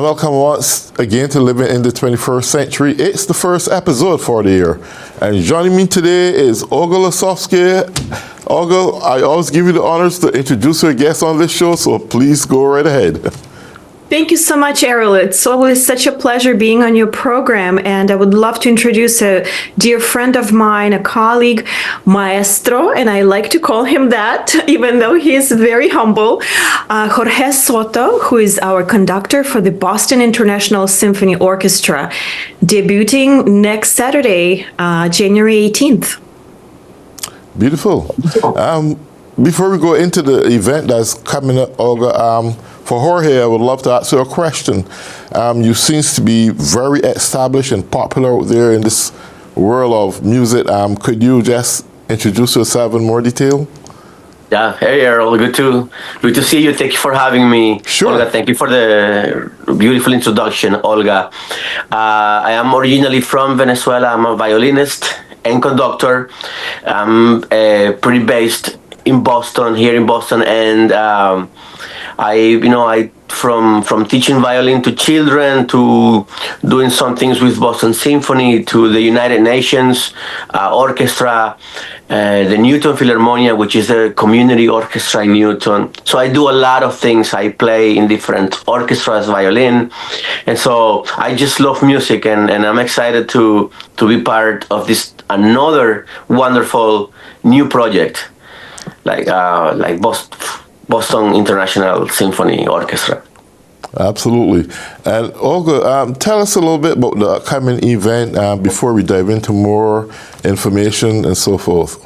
welcome once again to Living in the 21st Century. It's the first episode for the year. And joining me today is Olga Lasovsky. Olga, I always give you the honors to introduce your guests on this show, so please go right ahead. Thank you so much, Errol. It's always such a pleasure being on your program, and I would love to introduce a dear friend of mine, a colleague, maestro, and I like to call him that, even though he is very humble, Jorge Soto, who is our conductor for the Boston International Symphony Orchestra, debuting next Saturday, January 18th. Beautiful. Before we go into the event that's coming up, Olga, for Jorge, I would love to ask you a question. You seem to be very established and popular out there in this world of music. Could you just introduce yourself in more detail? Yeah. Hey, Errol. Good to see you. Thank you for having me. Sure. Olga, thank you for the beautiful introduction, Olga. I am originally from Venezuela. I'm a violinist and conductor. I'm pretty based in Boston, here in Boston, and I from teaching violin to children to doing some things with Boston Symphony to the United Nations Orchestra, the Newton Philharmonia, which is a community orchestra in Newton. So I do a lot of things. I play in different orchestras, violin, and so I just love music, and I'm excited to be part of this another wonderful new project like Boston International Symphony Orchestra. Absolutely. And Olga, tell us a little bit about the upcoming event before we dive into more information and so forth.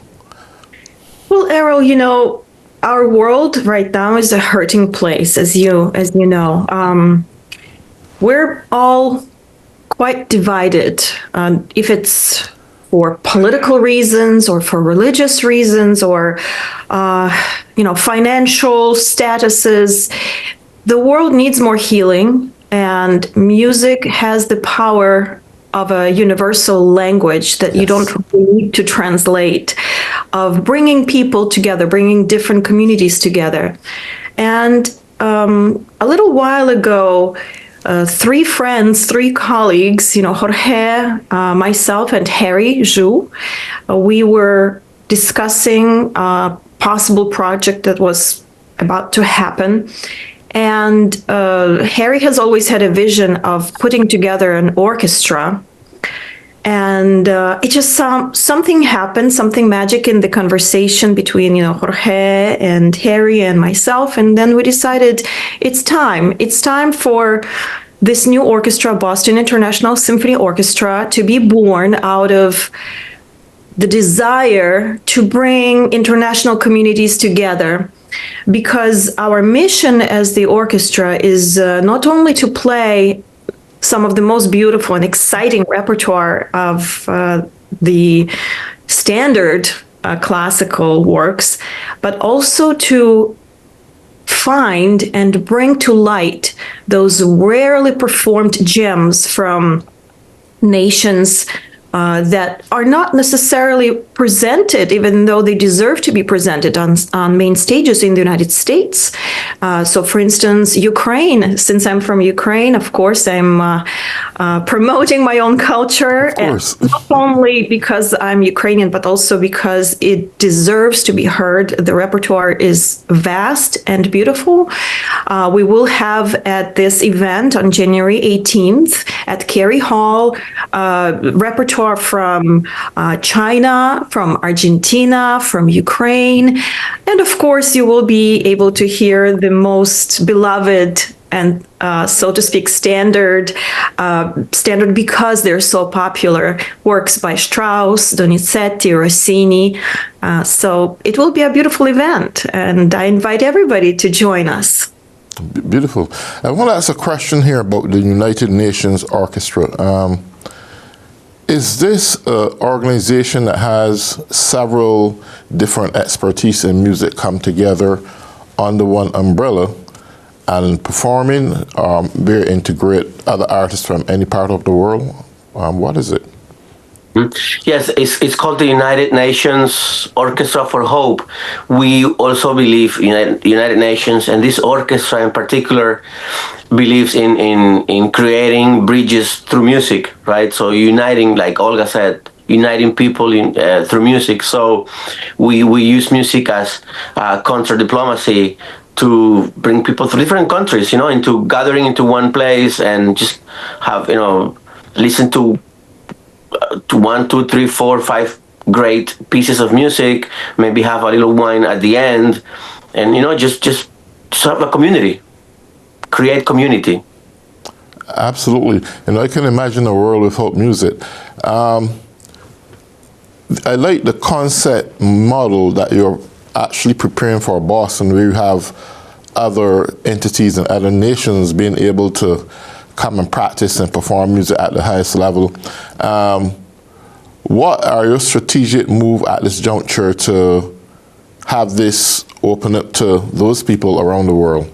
Well, Errol, our world right now is a hurting place, as you know. We're all quite divided. If it's for political reasons or for religious reasons or, financial statuses, the world needs more healing, and music has the power of a universal language that you don't really need to translate, of bringing people together, bringing different communities together. And a little while ago, three colleagues, Jorge, myself, and Harry Zhu, we were discussing a possible project that was about to happen. And Harry has always had a vision of putting together an orchestra. And it just something happened, something magic in the conversation between, Jorge and Harry and myself. And then we decided it's time. It's time for this new orchestra, Boston International Symphony Orchestra, to be born out of the desire to bring international communities together. Because our mission as the orchestra is not only to play some of the most beautiful and exciting repertoire of the standard classical works, but also to find and bring to light those rarely performed gems from nations that are not necessarily presented, even though they deserve to be presented on main stages in the United States. So, for instance, Ukraine. Since I'm from Ukraine, of course, I'm promoting my own culture, and not only because I'm Ukrainian, but also because it deserves to be heard. The repertoire is vast and beautiful. We will have at this event on January 18th at Cary Hall repertoire from China, from Argentina, from Ukraine. And of course, you will be able to hear the most beloved and, so to speak, standard because they're so popular works by Strauss, Donizetti, Rossini. So it will be a beautiful event, and I invite everybody to join us. Beautiful. I want to ask a question here about the United Nations Orchestra. Is this an organization that has several different expertise in music come together under one umbrella and performing? They integrate other artists from any part of the world? What is it? Yes, it's called the United Nations Orchestra for Hope. We also believe United Nations, and this orchestra in particular believes in creating bridges through music, right? So uniting, like Olga said, uniting people through music. So we use music as counter diplomacy to bring people from different countries, into gathering into one place and just have, listen to one, two, three, four, five great pieces of music. Maybe have a little wine at the end, and just have a community, create community. Absolutely. And I can imagine a world without music. I like the concept model that you're actually preparing for Boston, where you have other entities and other nations being able to come and practice and perform music at the highest level. What are your strategic move at this juncture to have this open up to those people around the world?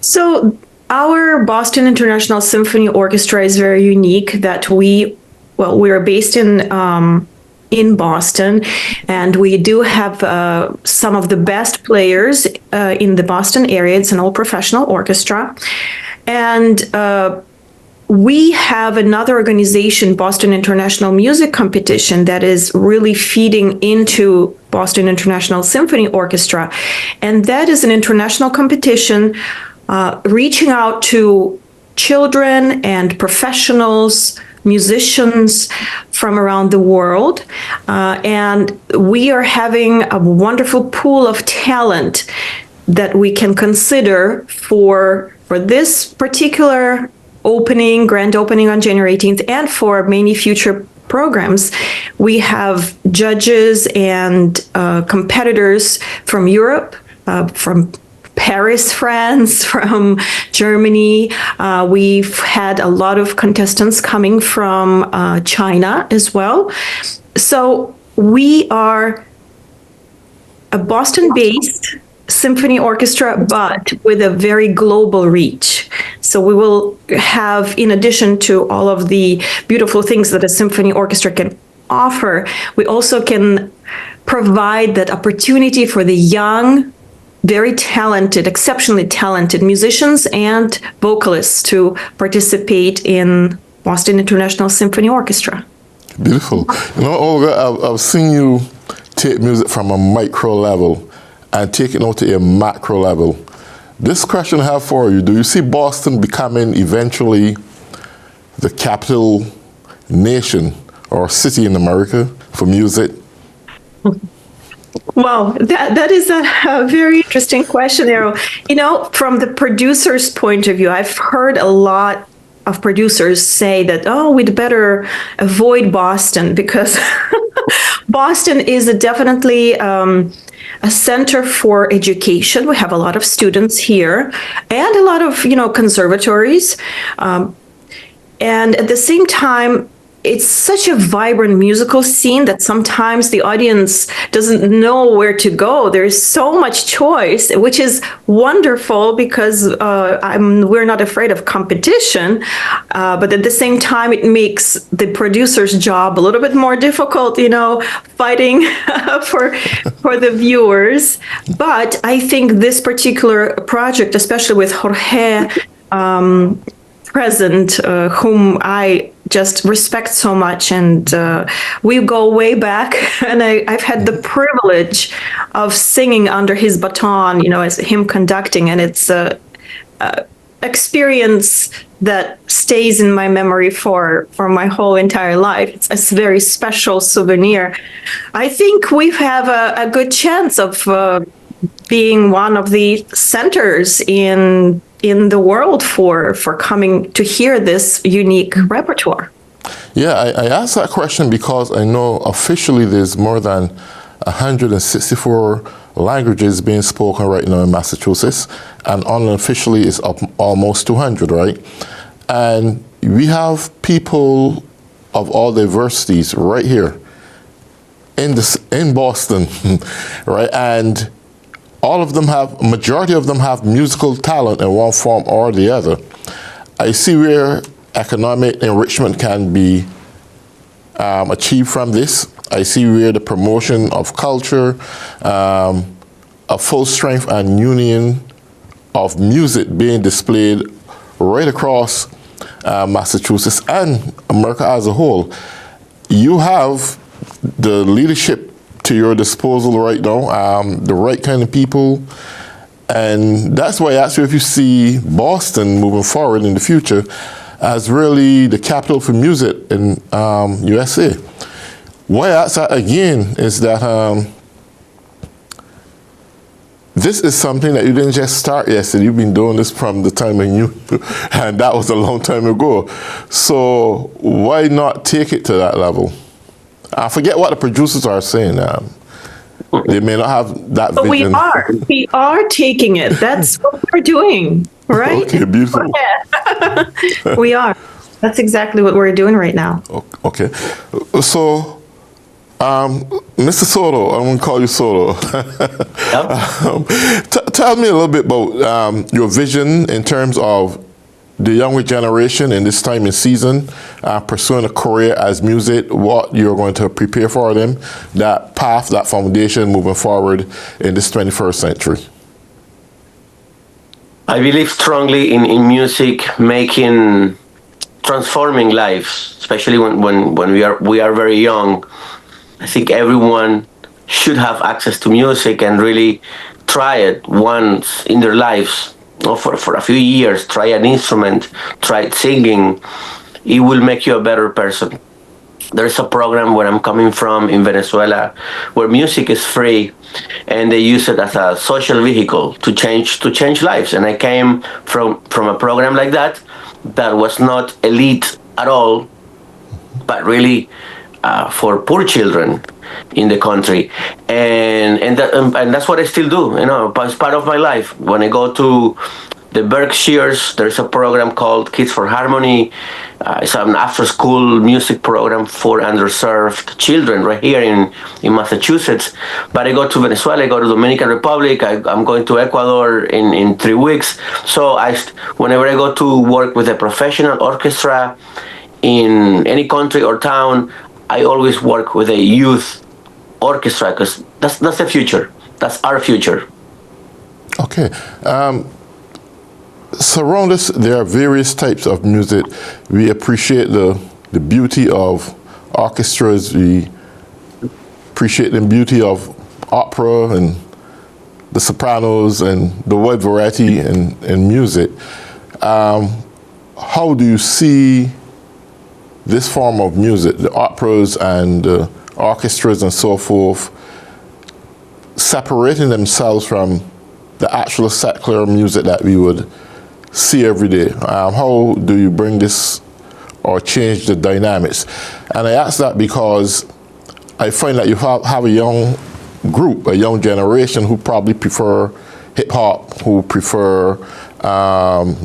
So our Boston International Symphony Orchestra is very unique that we are based in Boston, and we do have some of the best players in the Boston area. It's an all-professional orchestra. And we have another organization, Boston International Music Competition, that is really feeding into Boston International Symphony Orchestra. And that is an international competition reaching out to children and professionals, musicians from around the world. And we are having a wonderful pool of talent that we can consider for this particular grand opening on January 18th, and for many future programs. We have judges and competitors from Europe, from Paris, France, from Germany. We've had a lot of contestants coming from China as well. So we are a Boston-based symphony orchestra, but with a very global reach. So we will have, in addition to all of the beautiful things that a symphony orchestra can offer, we also can provide that opportunity for the young, very talented, exceptionally talented musicians and vocalists to participate in Boston International Symphony Orchestra. Beautiful. Olga, I've seen you take music from a micro level and take it out to a macro level. This question I have for you: do you see Boston becoming eventually the capital nation or city in America for music? Wow, that is a very interesting question, Arrow. From the producer's point of view, I've heard a lot of producers say that, we'd better avoid Boston because Boston is definitely a center for education. We have a lot of students here and a lot of, conservatories. And at the same time, it's such a vibrant musical scene that sometimes the audience doesn't know where to go. There's so much choice, which is wonderful because we're not afraid of competition. But at the same time, it makes the producer's job a little bit more difficult, fighting for the viewers. But I think this particular project, especially with Jorge present, whom I just respect so much, and we go way back, and I've had the privilege of singing under his baton, as him conducting, and it's a experience that stays in my memory for my whole entire life. It's a very special souvenir. I think we have a good chance of being one of the centers in the world for coming to hear this unique repertoire. Yeah, I asked that question because I know officially there's more than 164 languages being spoken right now in Massachusetts, and unofficially it's up almost 200, right? And we have people of all diversities right here in Boston, right? And majority of them have musical talent in one form or the other. I see where economic enrichment can be achieve from this. I see where the promotion of culture, a full strength and union of music being displayed right across Massachusetts and America as a whole. You have the leadership to your disposal right now, the right kind of people, and that's why I asked you if you see Boston moving forward in the future as really the capital for music in USA. Why I ask that again is that this is something that you didn't just start yesterday. You've been doing this from the time when you, and that was a long time ago. So why not take it to that level? I forget what the producers are saying. They may not have that But vision. we are taking it. That's what we're doing, right? Okay, beautiful. We are. That's exactly what we're doing right now. Okay. So, Mr. Soto, I'm going to call you Soto. Tell me a little bit about your vision in terms of the younger generation in this time and season, pursuing a career as music, what you're going to prepare for them, that path, that foundation moving forward in this 21st century. I believe strongly in music transforming lives, especially when we are very young. I think everyone should have access to music and really try it once in their lives. For a few years, try an instrument, try singing. It will make you a better person. There's a program where I'm coming from in Venezuela where music is free and they use it as a social vehicle to change lives. And I came from a program like that was not elite at all, but really for poor children in the country, and that's what I still do. It's part of my life. When I go to the Berkshires, there's a program called Kids for Harmony. It's an after-school music program for underserved children right here in Massachusetts. But I go to Venezuela, I go to Dominican Republic, I'm going to Ecuador in 3 weeks. So whenever I go to work with a professional orchestra in any country or town, I always work with a youth orchestra because that's the future. That's our future. Okay. Surround us, there are various types of music. We appreciate the beauty of orchestras. We appreciate the beauty of opera and the sopranos and the wide variety in music. How do you see this form of music, the operas and the orchestras and so forth, separating themselves from the actual secular music that we would see every day? How do you bring this or change the dynamics? And I ask that because I find that you have a young group, a young generation who probably prefer hip hop, who prefer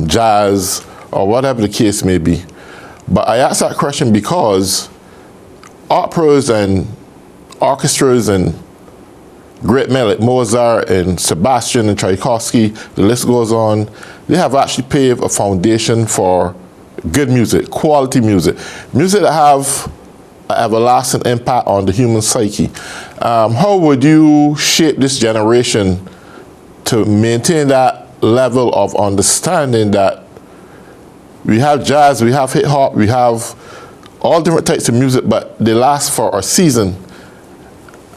jazz, or whatever the case may be. But I ask that question because operas and orchestras and great men like Mozart and Sebastian and Tchaikovsky, the list goes on, they have actually paved a foundation for good music, quality music that have an everlasting impact on the human psyche. How would you shape this generation to maintain that level of understanding that we have jazz, we have hip hop, we have all different types of music, but they last for a season?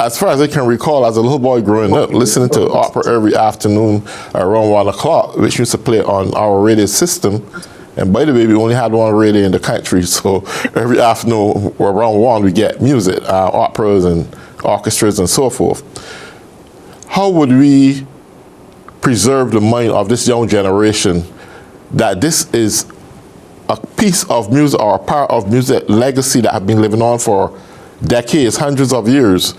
As far as I can recall, as a little boy growing up, listening to opera every afternoon around 1 o'clock, which used to play on our radio system. And by the way, we only had one radio in the country, so every afternoon around 1 we get music, operas and orchestras and so forth. How would we preserve the mind of this young generation that this is a piece of music or a part of music legacy that have been living on for decades, hundreds of years,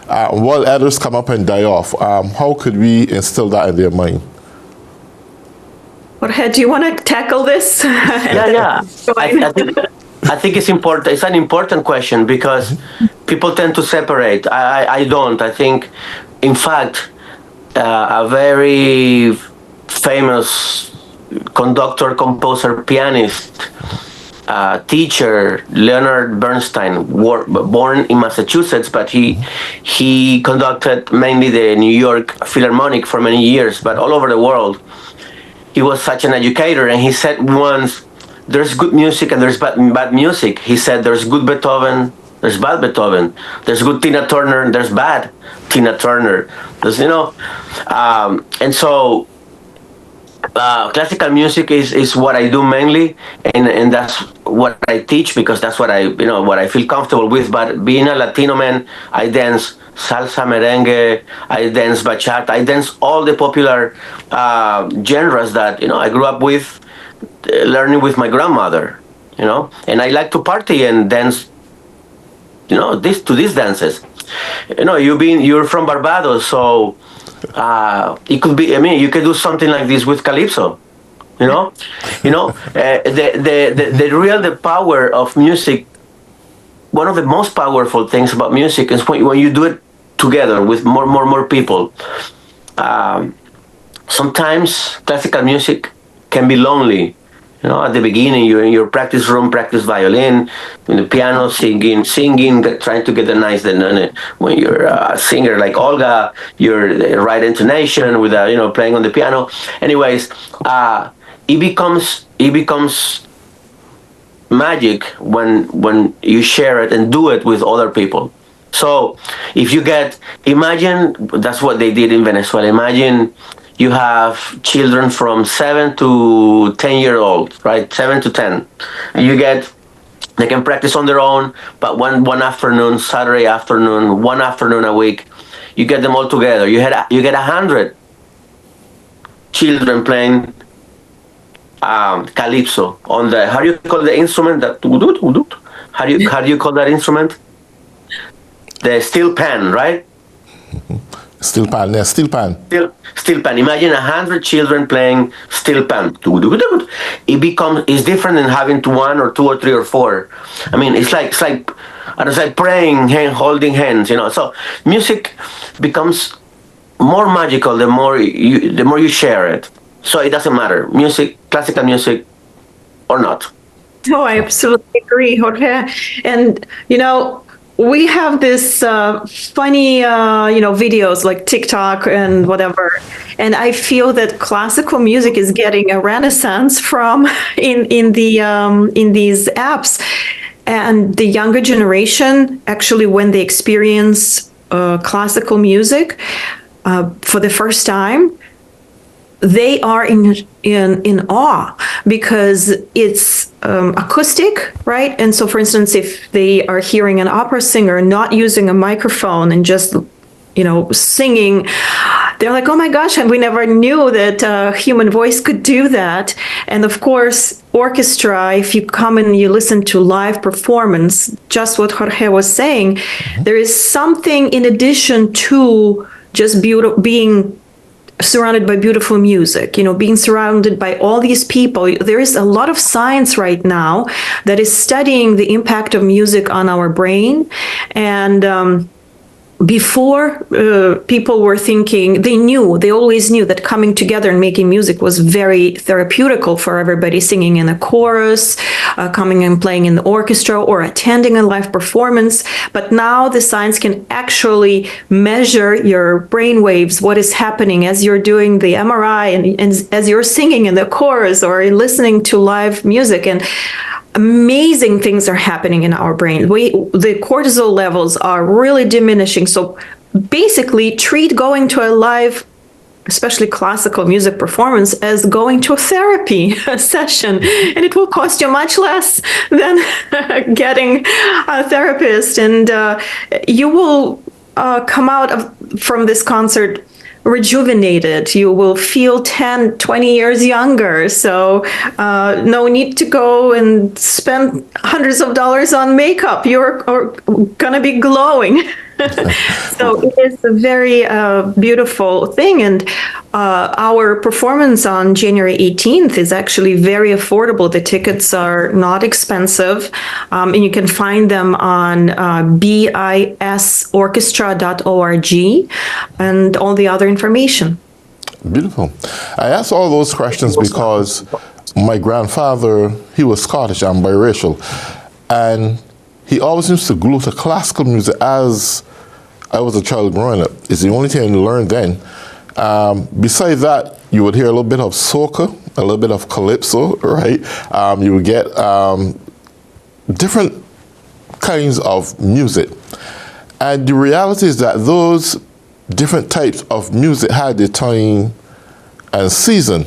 while others come up and die off? How could we instill that in their mind? Jorge, do you want to tackle this? Yeah. I think it's important. It's an important question because people tend to separate. I don't. I think, in fact, a very famous conductor, composer, pianist teacher, Leonard Bernstein, born in Massachusetts, but he conducted mainly the New York Philharmonic for many years, but all over the world. He was such an educator, and he said once, "There's good music and there's bad music." He said, "There's good Beethoven, there's bad Beethoven. There's good Tina Turner, and there's bad Tina Turner." There's, and so classical music is what I do mainly, and that's what I teach, because that's what I feel comfortable with. But being a Latino man, I dance salsa, merengue, I dance bachata, I dance all the popular genres that I grew up with, learning with my grandmother. And I like to party and dance. These dances. You're from Barbados, so it could be. I mean, you could do something like this with calypso. The power of music. One of the most powerful things about music is when you do it together with more people. Sometimes classical music can be lonely. At the beginning, you're in your practice room, practice violin, in the piano, singing, trying to get a nice. When you're a singer like Olga, you're the right intonation with playing on the piano. Anyways, it becomes magic when you share it and do it with other people. So if you imagine that's what they did in Venezuela. Imagine you have children from 7 to 10-year-old, right? 7 to 10. And they can practice on their own, but one afternoon, Saturday afternoon, one afternoon a week, you get them all together. You get 100 children playing calypso on the, how do you call the instrument? How do you call that instrument? The steel pan, right? Steel pan, yeah, steel pan. Steel pan. Imagine 100 children playing steel pan. It's different than having one or two or three or four. I mean, it's like praying, holding hands. So music becomes more magical the more you share it. So it doesn't matter, classical music or not. Oh, I absolutely agree, Jorge. And we have this funny, videos like TikTok and whatever, and I feel that classical music is getting a renaissance from in these apps, and the younger generation actually, when they experience classical music for the first time, they are in awe, because it's acoustic, right? And so, for instance, if they are hearing an opera singer not using a microphone and just singing, they're like, "Oh my gosh, and we never knew that a human voice could do that." And of course, orchestra, if you come and you listen to live performance, just what Jorge was saying, there is something in addition to just being surrounded by beautiful music, being surrounded by all these people. There is a lot of science right now that is studying the impact of music on our brain. And before, people were thinking, they always knew that coming together and making music was very therapeutical for everybody, singing in a chorus, coming and playing in the orchestra, or attending a live performance. But now the science can actually measure your brain waves, what is happening as you're doing the MRI and as you're singing in the chorus or listening to live music. And amazing things are happening in our brain. The cortisol levels are really diminishing. So basically, treat going to a live, especially classical music performance, as going to a therapy session, and it will cost you much less than getting a therapist, and you will come out from this concert rejuvenated. You will feel 10, 20 years younger. So no need to go and spend hundreds of dollars on makeup. You're gonna be glowing. So it is a very beautiful thing. And our performance on January 18th is actually very affordable. The tickets are not expensive, and you can find them on bisorchestra.org and all the other information. Beautiful. I ask all those questions because my grandfather, he was Scottish and biracial, and he always used to glue to classical music as I was a child growing up. It's the only thing I learned then. Besides that, you would hear a little bit of soca, a little bit of calypso, right? You would get different kinds of music. And the reality is that those different types of music had their time and season.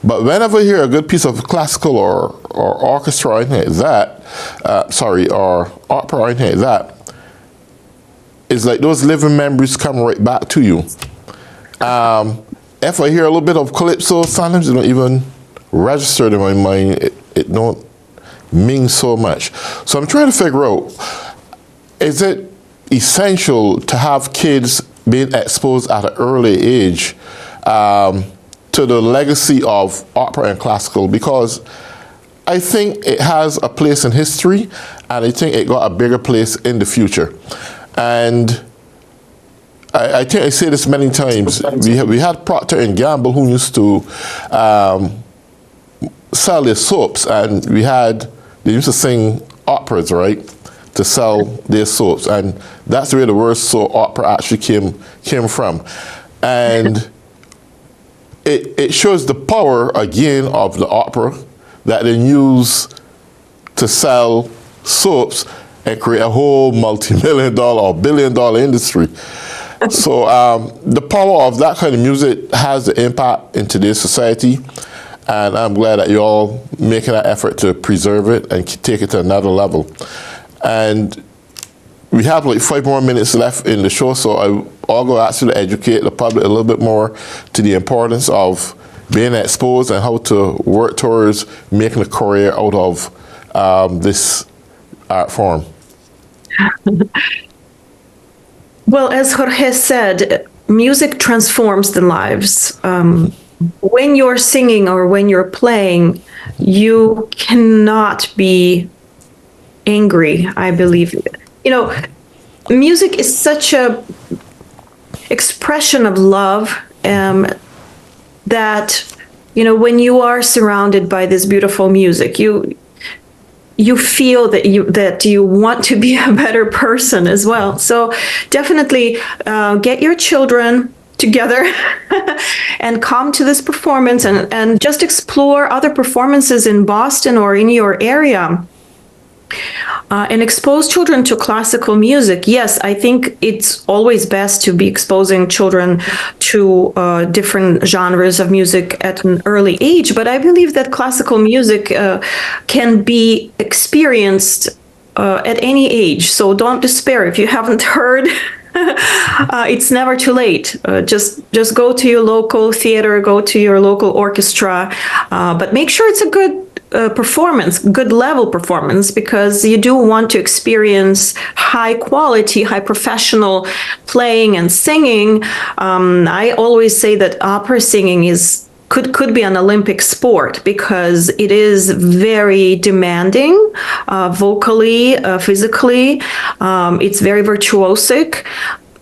But whenever you hear a good piece of classical or orchestra or anything like that, or opera or anything like that, it's like those living memories come right back to you. If I hear a little bit of calypso, sometimes it don't even register in my mind. It don't mean so much. So I'm trying to figure out, is it essential to have kids being exposed at an early age to the legacy of opera and classical? Because I think it has a place in history, and I think it got a bigger place in the future. And I think I say this many times. We had Procter and Gamble who used to sell their soaps, and they used to sing operas, right, to sell their soaps, and that's where the word soap opera actually came from. And it shows the power again of the opera that they use to sell soaps and create a whole multi-million-dollar or billion-dollar industry. So the power of that kind of music has an impact in today's society, and I'm glad that you're all making that effort to preserve it and take it to another level. And we have like 5 more minutes left in the show, so I'll go actually educate the public a little bit more to the importance of being exposed and how to work towards making a career out of this art form. Well, as Jorge said, music transforms the lives. When you're singing or when you're playing, you cannot be angry, I believe. You know, music is such a expression of love that, you know, when you are surrounded by this beautiful music, you feel that you want to be a better person as well. So definitely get your children together and come to this performance and just explore other performances in Boston or in your area. And expose children to classical music. Yes, I think it's always best to be exposing children to different genres of music at an early age, but I believe that classical music can be experienced at any age. So don't despair if you haven't heard. It's never too late. Just go to your local theater, go to your local orchestra, but make sure it's a good performance, good level performance, because you do want to experience high quality, high professional playing and singing. I always say that opera singing could be an Olympic sport because it is very demanding, vocally, physically. It's very virtuosic.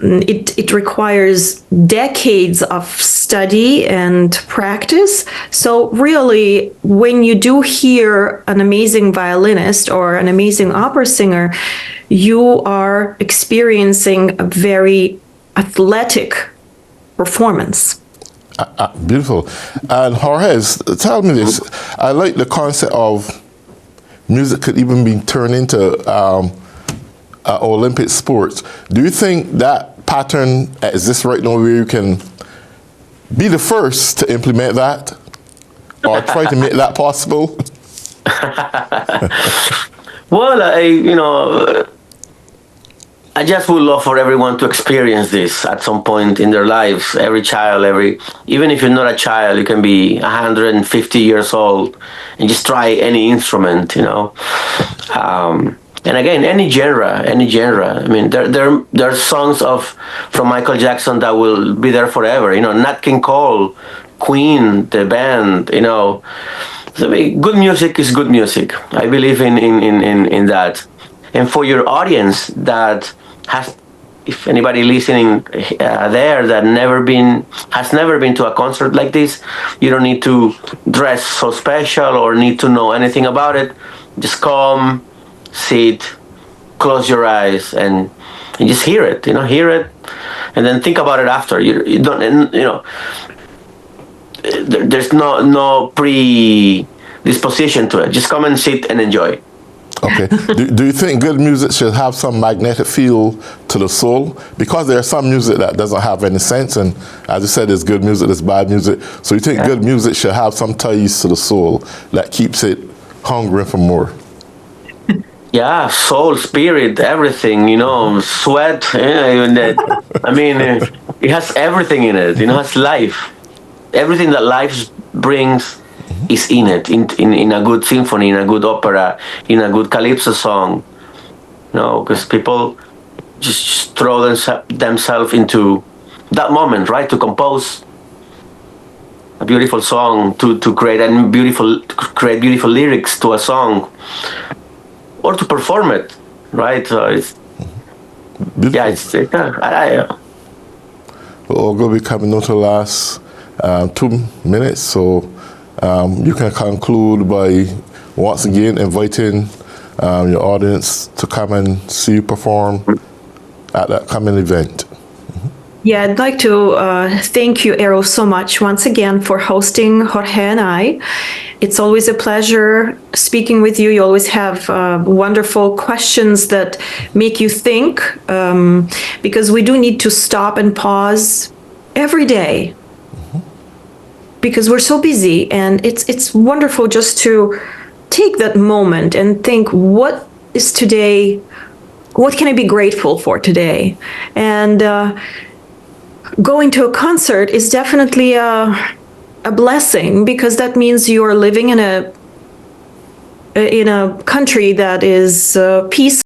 It requires decades of study and practice. So really, when you do hear an amazing violinist or an amazing opera singer, you are experiencing a very athletic performance. Beautiful. And Jorge, tell me this. I like the concept of music could even be turned into Olympic sports. Do you think that pattern exists right now where you can be the first to implement that or try to make that possible? Well, I just would love for everyone to experience this at some point in their lives. Every child, even if you're not a child, you can be 150 years old and just try any instrument, And again, any genre. I mean, there are songs from Michael Jackson that will be there forever. Nat King Cole, Queen, the band. So good music is good music. I believe in that. And for your audience that has if anybody listening there that has never been to a concert like this, you don't need to dress so special or need to know anything about it. Just come, sit, close your eyes, and just hear it. Hear it, and then think about it after. You don't, there's no predisposition to it. Just come and sit and enjoy. Okay. Do you think good music should have some magnetic feel to the soul? Because there's some music that doesn't have any sense, and as you said, there's good music, there's bad music. So you think good music should have some ties to the soul that keeps it hungry for more? Yeah, soul, spirit, everything, sweat, even that. I mean, it has everything in it, it has life. Everything that life brings is in it, in a good symphony, in a good opera, in a good calypso song. Because people just throw themselves into that moment, right? To compose a beautiful song, to create beautiful lyrics to a song, or to perform it, right? So it's Olga, we're coming on to the last 2 minutes, so you can conclude by once again inviting your audience to come and see you perform at that coming event. Yeah, I'd like to thank you, Errol, so much once again for hosting Jorge and I. It's always a pleasure speaking with you. You always have wonderful questions that make you think, because we do need to stop and pause every day, because we're so busy, and it's wonderful just to take that moment and think, what is today? What can I be grateful for today? And going to a concert is definitely a blessing, because that means you are living in a country that is peaceful.